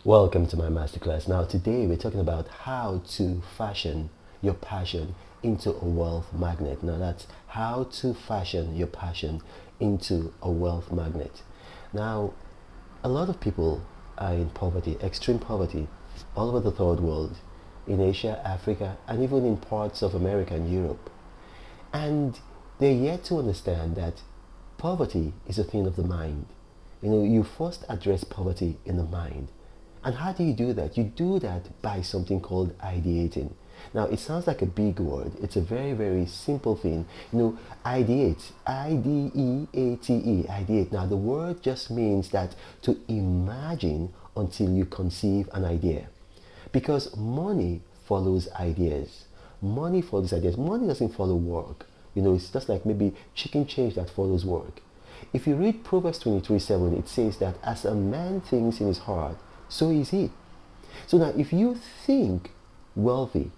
Welcome to my masterclass. Now, today we're talking about how to fashion your passion into a wealth magnet. Now, that's how to fashion your passion into a wealth magnet. Now, a lot of people are in poverty, extreme poverty, all over the third world, in Asia, Africa, and even in parts of America and Europe. And they're yet to understand that poverty is a thing of the mind. You first address poverty in the mind. And how do you do that? You do that by something called ideating. Now, it sounds like a big word. It's a very, very simple thing. Ideate, I-D-E-A-T-E, ideate. Now, the word just means that to imagine until you conceive an idea. Because money follows ideas. Money follows ideas. Money doesn't follow work. It's just like maybe chicken change that follows work. If you read Proverbs 23:7, it says that as a man thinks in his heart, so is he. So now, if you think wealthy,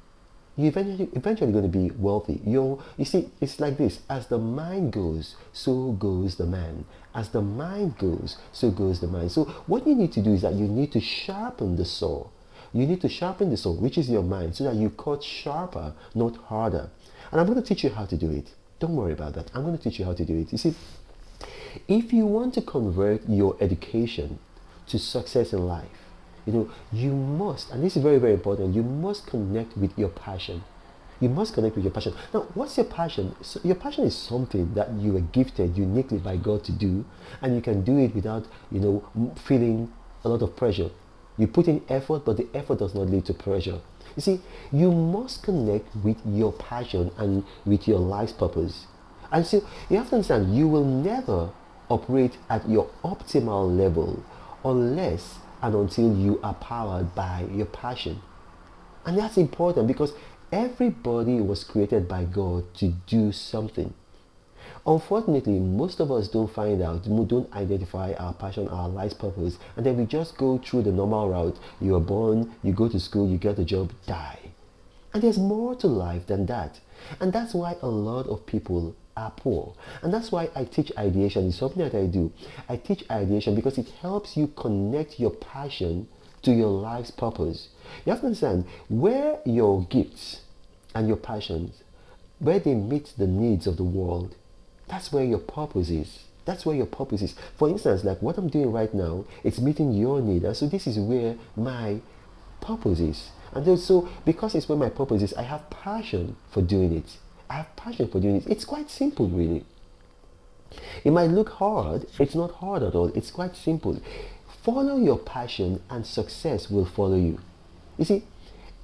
you're eventually going to be wealthy. You see, it's like this: as the mind goes, so goes the man. As the mind goes, so goes the mind. So what you need to do is that you need to sharpen the saw. You need to sharpen the saw, which is your mind, so that you cut sharper, not harder. And I'm going to teach you how to do it. Don't worry about that. I'm going to teach you how to do it. You see, if you want to convert your education to success in life, you must, and this is very, very important, you must connect with your passion. You must connect with your passion. Now, what's your passion? So your passion is something that you are gifted uniquely by God to do, and you can do it without, feeling a lot of pressure. You put in effort, but the effort does not lead to pressure. You see, you must connect with your passion and with your life's purpose. And so you have to understand, you will never operate at your optimal level unless and until you are powered by your passion. And that's important because everybody was created by God to do something. Unfortunately, most of us don't find out, don't identify our passion, our life's purpose, and then we just go through the normal route. You are born, you go to school, you get a job, die. And there's more to life than that. And that's why a lot of people are poor. And that's why I teach ideation. It's something that I do. I teach ideation because it helps you connect your passion to your life's purpose. You have to understand where your gifts and your passions, where they meet the needs of the world, that's where your purpose is. That's where your purpose is. For instance, like what I'm doing right now, it's meeting your need. And so this is where my purpose is. And then so because it's where my purpose is, I have passion for doing it. I have passion for doing it. It's quite simple, really. It might look hard. It's not hard at all. It's quite simple. Follow your passion and success will follow you. You see,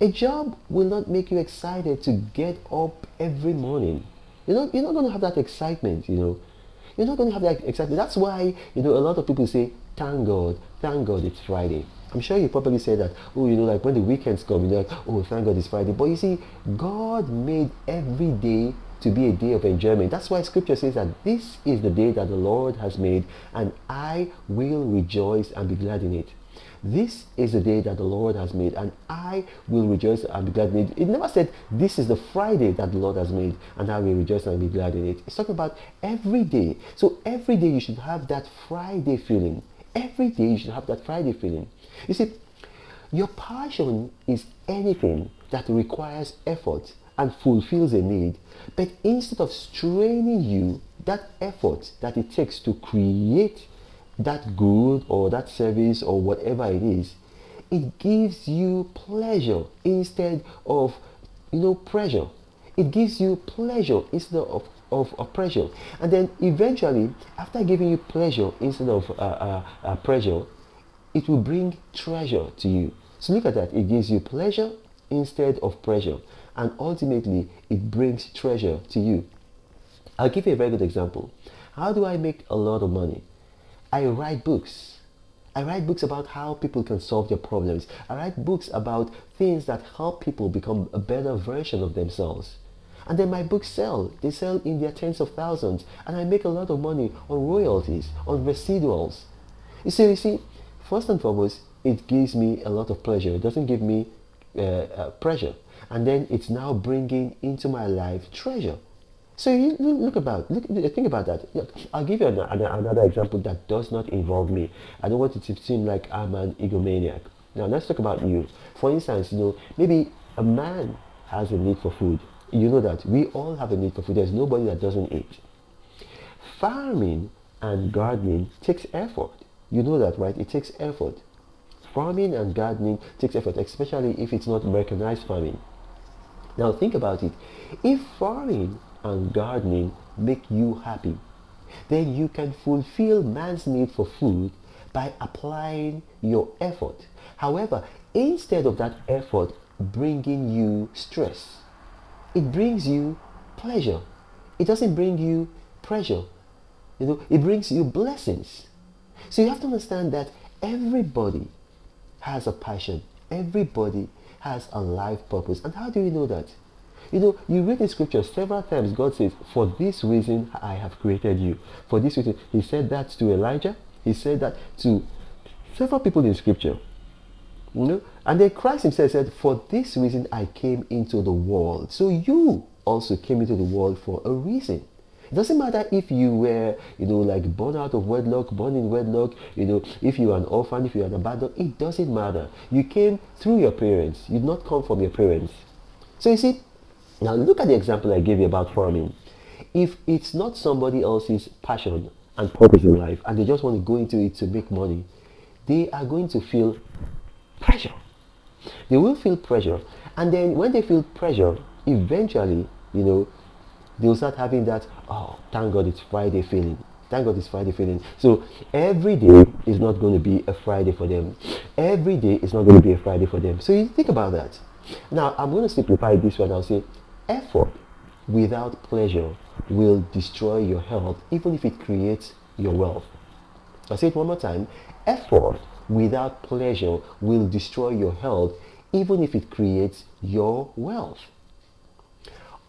a job will not make you excited to get up every morning. You're not going to have that excitement. You're not going to have that excitement. That's why, a lot of people say, thank God it's Friday. I'm sure you probably say that, like when the weekends come, you're like, oh, thank God it's Friday. But you see, God made every day to be a day of enjoyment. That's why scripture says that this is the day that the Lord has made, and I will rejoice and be glad in it. This is the day that the Lord has made, and I will rejoice and be glad in it. It never said, this is the Friday that the Lord has made, and I will rejoice and be glad in it. It's talking about every day. So every day you should have that Friday feeling. Every day you should have that Friday feeling. You see, your passion is anything that requires effort and fulfills a need. But instead of straining you, that effort that it takes to create that good or that service or whatever it is, it gives you pleasure instead of pressure. It gives you pleasure instead of pressure. And then eventually, after giving you pleasure instead of pressure, it will bring treasure to you. So look at that. It gives you pleasure instead of pressure. And ultimately, it brings treasure to you. I'll give you a very good example. How do I make a lot of money? I write books. I write books about how people can solve their problems. I write books about things that help people become a better version of themselves. And then my books sell. They sell in their tens of thousands. And I make a lot of money on royalties, on residuals. You see, first and foremost, it gives me a lot of pleasure. It doesn't give me pressure. And then it's now bringing into my life treasure. So you think about that. I'll give you another example that does not involve me. I don't want it to seem like I'm an egomaniac. Now let's talk about you. For instance, maybe a man has a need for food. You know that we all have a need for food. There's nobody that doesn't eat. Farming and gardening takes effort. You know that, right? It takes effort. Farming and gardening takes effort, especially if it's not mechanized farming. Now think about it. If farming and gardening make you happy, then you can fulfill man's need for food by applying your effort. However, instead of that effort bringing you stress, it brings you pleasure. It doesn't bring you pressure. It brings you blessings. So you have to understand that everybody has a passion. Everybody has a life purpose. And how do you know that? You read the scripture several times. God says, for this reason I have created you. For this reason. He said that to Elijah. He said that to several people in scripture. And then Christ himself said, for this reason I came into the world. So you also came into the world for a reason. It doesn't matter if you were, like born out of wedlock, born in wedlock, if you are an orphan, if you are an abandoned, it doesn't matter. You came through your parents. You did not come from your parents. So you see, now look at the example I gave you about farming. If it's not somebody else's passion and purpose in life, and they just want to go into it to make money, they are going to feel pressure. They will feel pressure. And then when they feel pressure, eventually, they'll start having that, oh, thank God it's Friday feeling. Thank God it's Friday feeling. So every day is not going to be a Friday for them. Every day is not going to be a Friday for them. So you think about that. Now, I'm going to simplify this one. I'll say, effort without pleasure will destroy your health, even if it creates your wealth. I'll say it one more time. Effort without pleasure will destroy your health, even if it creates your wealth.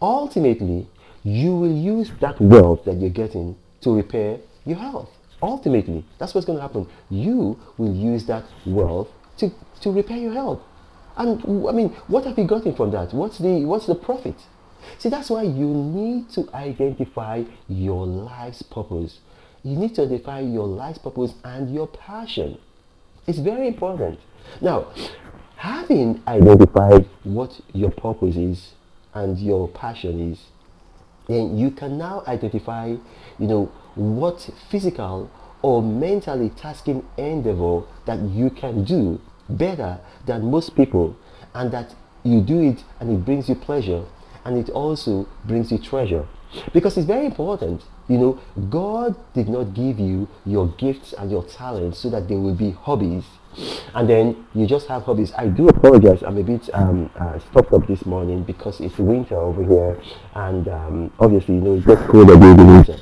Ultimately, you will use that wealth that you're getting to repair your health. Ultimately, that's what's going to happen. You will use that wealth to repair your health. And I mean, what have you gotten from that? What's the profit? See, that's why you need to identify your life's purpose. You need to identify your life's purpose and your passion. It's very important. Now, having identified what your purpose is and your passion is, then you can now identify, what physical or mentally tasking endeavor that you can do better than most people, and that you do it and it brings you pleasure and it also brings you treasure. Because it's very important. God did not give you your gifts and your talents so that they will be hobbies and then you just have hobbies. I do apologize, I'm a bit stopped up this morning because it's winter over here, and obviously it gets colder during the winter.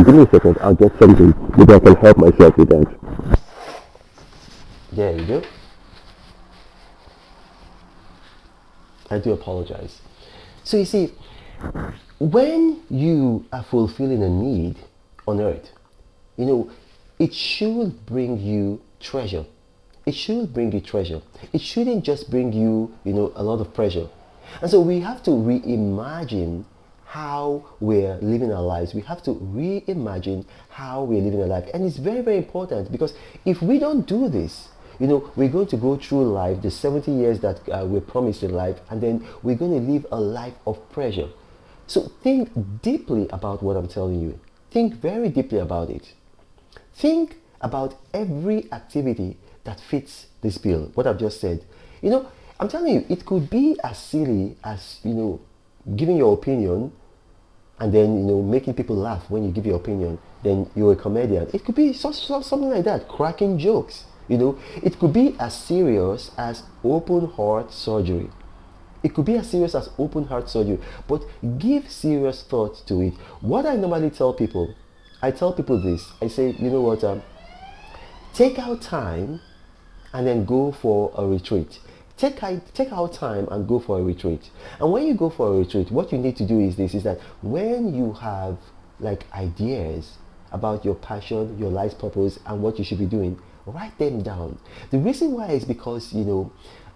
Give me a second, I'll get something maybe I can help myself with that. There you go. I do apologize. So you see, when you are fulfilling a need on earth, it should bring you treasure. It should bring you treasure. It shouldn't just bring you, a lot of pressure. And so we have to reimagine how we're living our lives. We have to reimagine how we're living our life. And it's very, very important, because if we don't do this, we're going to go through life, the 70 years that we're promised in life, and then we're going to live a life of pressure. So think deeply about what I'm telling you. Think very deeply about it. Think about every activity that fits this bill, what I've just said. I'm telling you, it could be as silly as, giving your opinion and then, making people laugh when you give your opinion, then you're a comedian. It could be something like that, cracking jokes. It could be as serious as open heart surgery. It could be as serious as open heart surgery, but give serious thought to it. What I normally tell people, I tell people this. I say, take out time and then go for a retreat. Take out time and go for a retreat. And when you go for a retreat, what you need to do is this, is that when you have ideas about your passion, your life's purpose, and what you should be doing, write them down. The reason why is because,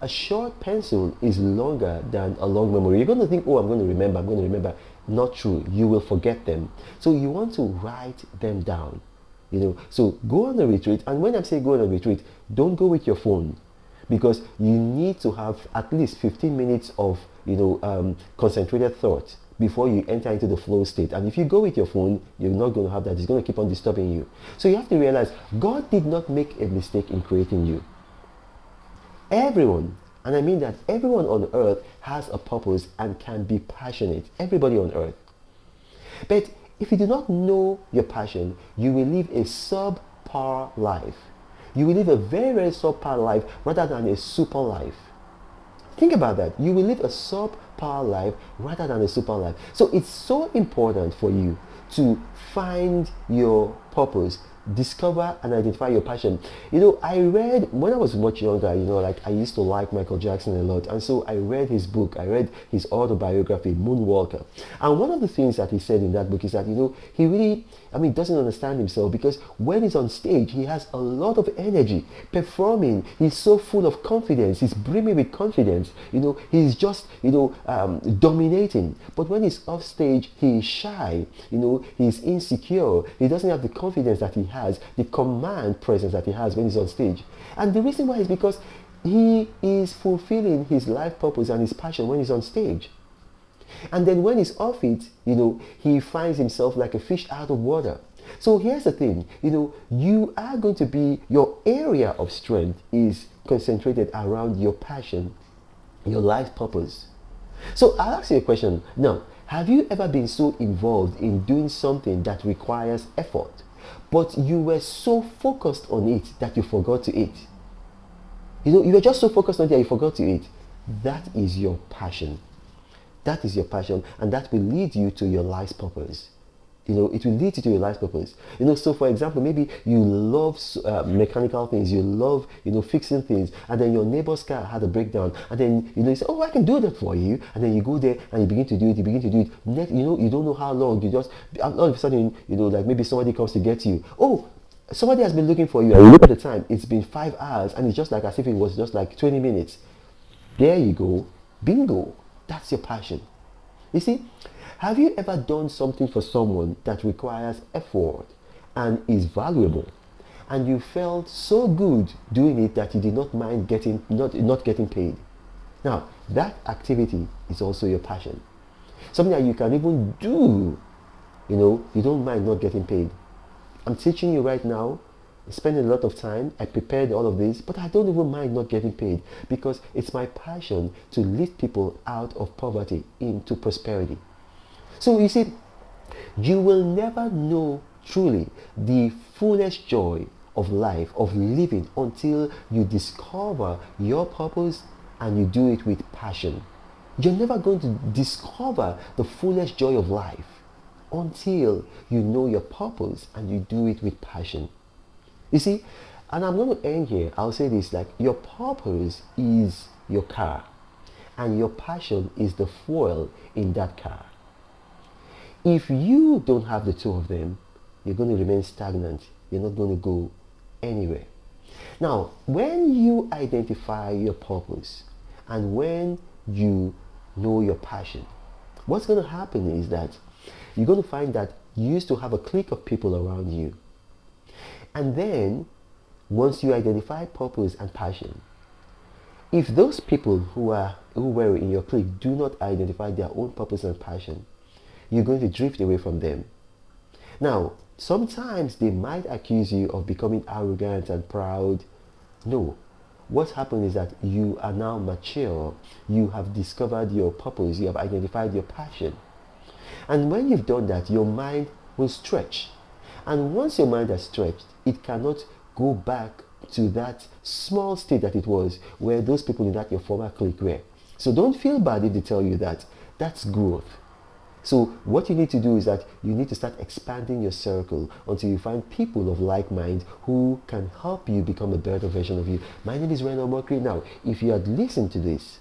a short pencil is longer than a long memory. You're going to think, oh, I'm going to remember. Not true. You will forget them. So you want to write them down. So go on a retreat. And when I say go on a retreat, don't go with your phone. because you need to have at least 15 minutes of concentrated thought before you enter into the flow state. And if you go with your phone, you're not going to have that. It's going to keep on disturbing you. So you have to realize God did not make a mistake in creating you. Everyone, and I mean that everyone on earth has a purpose and can be passionate. Everybody on earth. But if you do not know your passion, you will live a subpar life. You will live a very, very subpar life rather than a super life. Think about that. You will live a subpar life rather than a super life. So it's so important for you to find your purpose, discover and identify your passion. I read when I was much younger, like I used to like Michael Jackson a lot, and so I read his book, I read his autobiography, Moonwalker. And one of the things that he said in that book is that he really doesn't understand himself, because when he's on stage he has a lot of energy performing. He's so full of confidence, he's brimming with confidence, he's just dominating. But when he's off stage, he is shy, he's insecure, he doesn't have the confidence that he has, the command presence that he has when he's on stage. And the reason why is because he is fulfilling his life purpose and his passion when he's on stage. And then when he's off it, he finds himself like a fish out of water. So here's the thing, you are going to be, your area of strength is concentrated around your passion, your life purpose. So I'll ask you a question now. Have you ever been so involved in doing something that requires effort, but you were so focused on it that you forgot to eat? You were just so focused on it that you forgot to eat. That is your passion. That is your passion, and that will lead you to your life's purpose. It will lead you to your life's purpose. So for example, maybe you love mechanical things, you love, fixing things, and then your neighbor's car had a breakdown, and then, you say, oh, I can do that for you, and then you go there and you begin to do it, you don't know how long, you just, all of a sudden, like maybe somebody comes to get you. Oh, somebody has been looking for you, and you look at the time, it's been 5 hours, and it's just like as if it was just like 20 minutes. There you go, bingo, that's your passion. You see, have you ever done something for someone that requires effort and is valuable, and you felt so good doing it that you did not mind not getting paid? Now, that activity is also your passion. Something that you can even do, you don't mind not getting paid. I'm teaching you right now, spending a lot of time, I prepared all of this, but I don't even mind not getting paid, because it's my passion to lift people out of poverty into prosperity. So you see, you will never know truly the fullest joy of life, of living, until you discover your purpose and you do it with passion. You're never going to discover the fullest joy of life until you know your purpose and you do it with passion. You see, and I'm going to end here. I'll say this, like, your purpose is your car, and your passion is the fuel in that car. If you don't have the two of them, you're going to remain stagnant. You're not going to go anywhere. Now, when you identify your purpose and when you know your passion, what's going to happen is that you're going to find that you used to have a clique of people around you. And then, once you identify purpose and passion, if those people who were in your clique do not identify their own purpose and passion, you're going to drift away from them. Now, sometimes they might accuse you of becoming arrogant and proud. No. What's happened is that you are now mature. You have discovered your purpose. You have identified your passion. And when you've done that, your mind will stretch. And once your mind has stretched, it cannot go back to that small state that it was, where those people in that your former clique were. So don't feel bad if they tell you that. That's growth. So what you need to do is that you need to start expanding your circle until you find people of like mind who can help you become a better version of you. My name is Reimagine. Now, if you had listened to this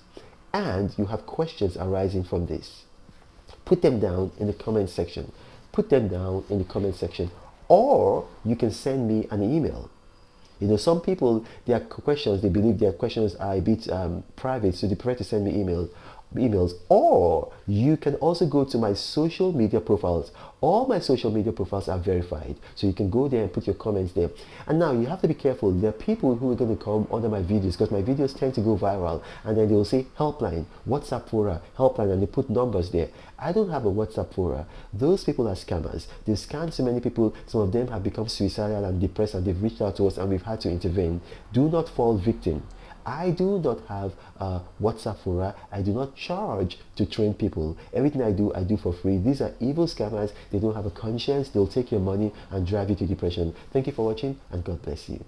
and you have questions arising from this, put them down in the comment section. Put them down in the comment section. Or you can send me an email. Some people, their questions, they believe their questions are a bit private, so they prefer to send me email. emails, or you can also go to my social media profiles. All my social media profiles are verified, so you can go there and put your comments there. And now you have to be careful. There are people who are going to come under my videos, because my videos tend to go viral, and then they will say helpline, WhatsApp fora, helpline, and they put numbers there. I don't have a WhatsApp fora. Those people are scammers. They've scammed so many people. Some of them have become suicidal and depressed, and they've reached out to us, and we've had to intervene. Do not fall victim. I do not have a WhatsApp fora. I do not charge to train people. Everything I do for free. These are evil scammers. They don't have a conscience. They'll take your money and drive you to depression. Thank you for watching, and God bless you.